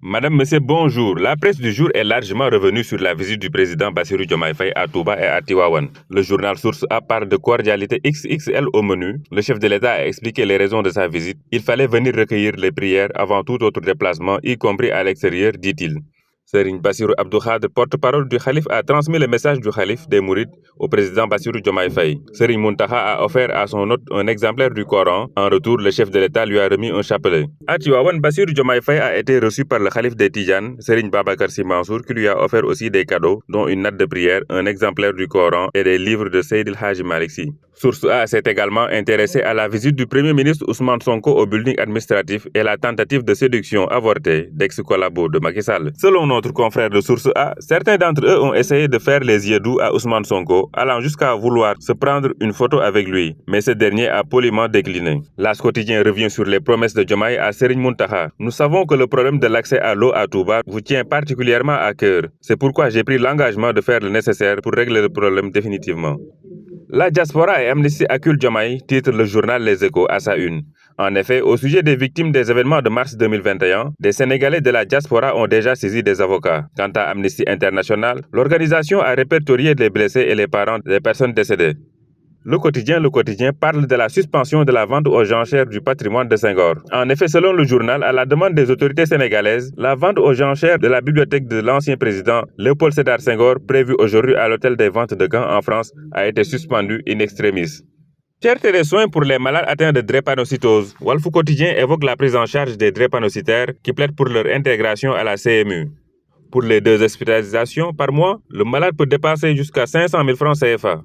Madame, Monsieur, bonjour. La presse du jour est largement revenue sur la visite du président Bassirou Diomaye Faye à Touba et à Tivaouane. Le journal Source A parle de cordialité XXL au menu. Le chef de l'État a expliqué les raisons de sa visite. Il fallait venir recueillir les prières avant tout autre déplacement, y compris à l'extérieur, dit-il. Serigne Bassirou Abdou Khadre, porte-parole du Khalif, a transmis le message du Khalif des Mourides au président Bassirou Diomaye Faye. Serigne Mountakha a offert à son hôte un exemplaire du Coran. En retour, le chef de l'État lui a remis un chapelet. À Tivaouane, Bassirou Diomaye Faye a été reçu par le Khalif des Tidjanes, Serigne Babacar Sy Mansour, qui lui a offert aussi des cadeaux, dont une note de prière, un exemplaire du Coran et des livres de Seydi El Hadji Malick Sy. Source A s'est également intéressé à la visite du Premier ministre Ousmane Sonko au building administratif et la tentative de séduction avortée d'ex-collabos de Macky Sall. Selon notre confrère de Source A, certains d'entre eux ont essayé de faire les yeux doux à Ousmane Sonko, allant jusqu'à vouloir se prendre une photo avec lui, mais ce dernier a poliment décliné. L'As quotidien revient sur les promesses de Diomaye à Serigne Mountakha. Nous savons que le problème de l'accès à l'eau à Touba vous tient particulièrement à cœur. C'est pourquoi j'ai pris l'engagement de faire le nécessaire pour régler le problème définitivement. La diaspora et Amnesty acculent Diomaye, titre le journal Les Échos à sa une. En effet, au sujet des victimes des événements de mars 2021, des Sénégalais de la diaspora ont déjà saisi des avocats. Quant à Amnesty International, l'organisation a répertorié les blessés et les parents des personnes décédées. Le quotidien parle de la suspension de la vente aux enchères du patrimoine de Senghor. En effet, selon le journal, à la demande des autorités sénégalaises, la vente aux enchères de la bibliothèque de l'ancien président Léopold Sédar Senghor, prévue aujourd'hui à l'hôtel des ventes de Gand en France, a été suspendue in extremis. Cherté des soins pour les malades atteints de drépanocytose, Walf Quotidien évoque la prise en charge des drépanocytaires qui plaident pour leur intégration à la CMU. Pour les 2 hospitalisations par mois, le malade peut dépenser jusqu'à 500 000 francs CFA.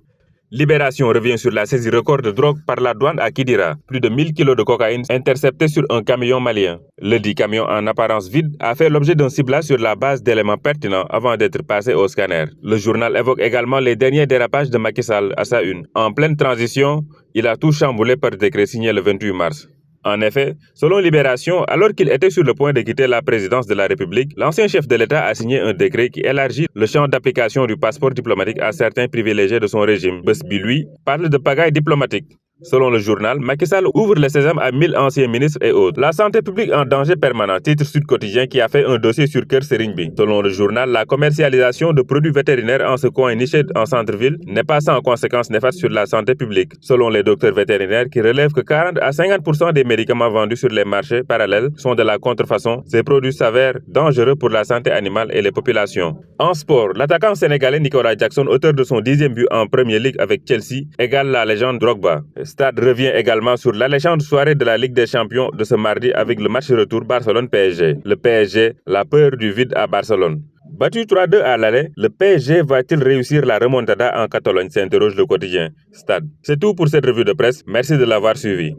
Libération revient sur la saisie record de drogue par la douane à Kidira. Plus de 1000 kilos de cocaïne interceptés sur un camion malien. Le dit camion en apparence vide a fait l'objet d'un ciblage sur la base d'éléments pertinents avant d'être passé au scanner. Le journal évoque également les derniers dérapages de Macky Sall à sa une. En pleine transition, il a tout chamboulé par décret signé le 28 mars. En effet, selon Libération, alors qu'il était sur le point de quitter la présidence de la République, l'ancien chef de l'État a signé un décret qui élargit le champ d'application du passeport diplomatique à certains privilégiés de son régime. Besbi, lui, parle de pagaille diplomatique. Selon le journal, Macky Sall ouvre le sésame à 1000 anciens ministres et autres. La santé publique en danger permanent, titre Sud Quotidien qui a fait un dossier sur Kër Serigne Bi. Selon le journal, la commercialisation de produits vétérinaires en ce coin niché en centre-ville n'est pas sans conséquences néfastes sur la santé publique. Selon les docteurs vétérinaires qui relèvent que 40 à 50% des médicaments vendus sur les marchés parallèles sont de la contrefaçon, ces produits s'avèrent dangereux pour la santé animale et les populations. En sport, l'attaquant sénégalais Nicolas Jackson, auteur de son 10e but en Premier League avec Chelsea, égale la légende Drogba. Stade revient également sur l'alléchante soirée de la Ligue des Champions de ce mardi avec le match retour Barcelone-PSG. Le PSG, la peur du vide à Barcelone. Battu 3-2 à l'aller, le PSG va-t-il réussir la remontada en Catalogne, s'interroge le quotidien Stade. C'est tout pour cette revue de presse. Merci de l'avoir suivi.